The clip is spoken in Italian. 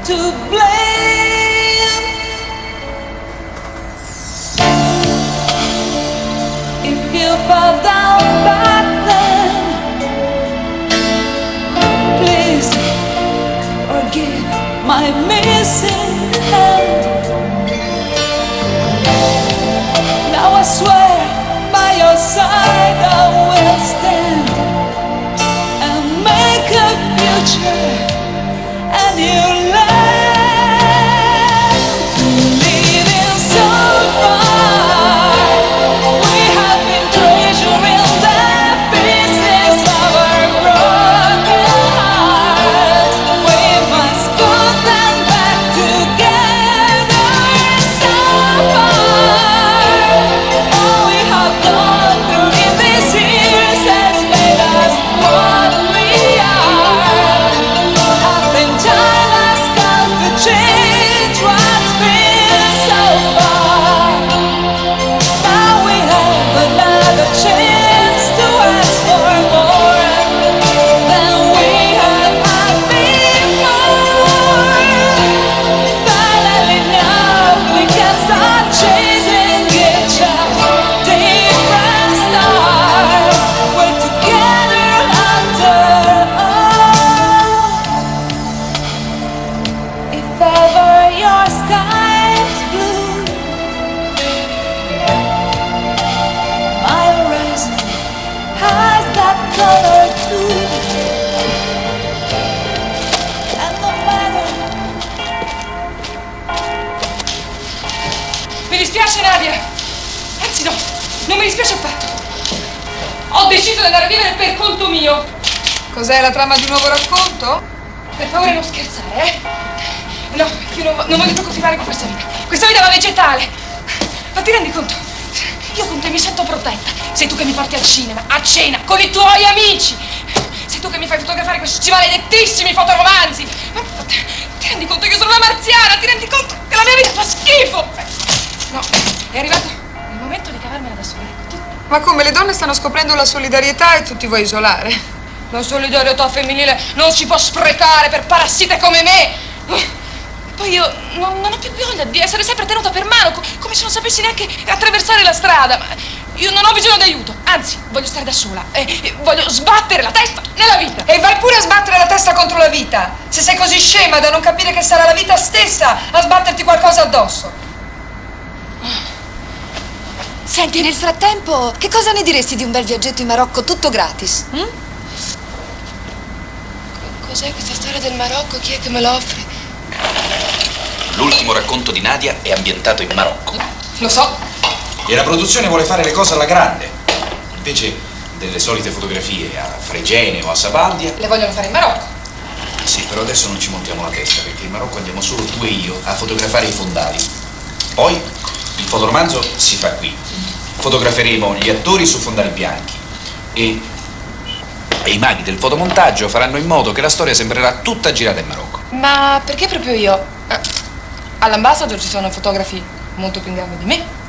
to blame. If you fall down back then, please forgive my missing hand. Now I swear by your side I will stand and make a future and you land. Leading so far, we have been treasuring the pieces of our broken hearts. We must put them back together. So far, all we have gone through in these years has made us what we are. I think time has come to change what's been so far. Now we have another chance to ask for more than we have had before. Finally now we can start chasing each other. Different stars, we're together after all. If ever your sky's blue, my horizon has that color too. And no matter. Mi dispiace Nadia, anzi no, non mi dispiace affatto. Ho deciso di andare a vivere per conto mio. Cos'è la trama di un nuovo racconto? Per favore non scherzare, eh? No, io non voglio più continuare con questa vita. Questa vita va vegetale. Ma ti rendi conto? Io con te mi sento protetta. Sei tu che mi porti al cinema, a cena, con i tuoi amici. Sei tu che mi fai fotografare questi maledettissimi fotoromanzi. Ma ti rendi conto che io sono una marziana? Ti rendi conto che la mia vita fa schifo? No, è arrivato il momento di cavarmela da sola. Ecco, tu. Ma come, le donne stanno scoprendo la solidarietà e tu ti vuoi isolare? La solidarietà femminile non si può sprecare per parassite come me. Poi io non ho più voglia di essere sempre tenuta per mano, come se non sapessi neanche attraversare la strada. Ma io non ho bisogno d'aiuto, anzi, voglio stare da sola e voglio sbattere la testa nella vita. E vai pure a sbattere la testa contro la vita, se sei così scema da non capire che sarà la vita stessa a sbatterti qualcosa addosso. Senti, nel frattempo, che cosa ne diresti di un bel viaggetto in Marocco tutto gratis? Cos'è questa storia del Marocco? Chi è che me lo offre? L'ultimo racconto di Nadia è ambientato in Marocco. Lo so. E la produzione vuole fare le cose alla grande. Invece delle solite fotografie a Fregene o a Sabaldia. Le vogliono fare in Marocco. Sì, però adesso non ci montiamo la testa, perché in Marocco andiamo solo tu e io a fotografare i fondali. Poi il fotoromanzo si fa qui. Fotograferemo gli attori su fondali bianchi. E i maghi del fotomontaggio faranno in modo che la storia sembrerà tutta girata in Marocco. Ma perché proprio io? All'Ambassador ci sono fotografi molto più in gamba di me.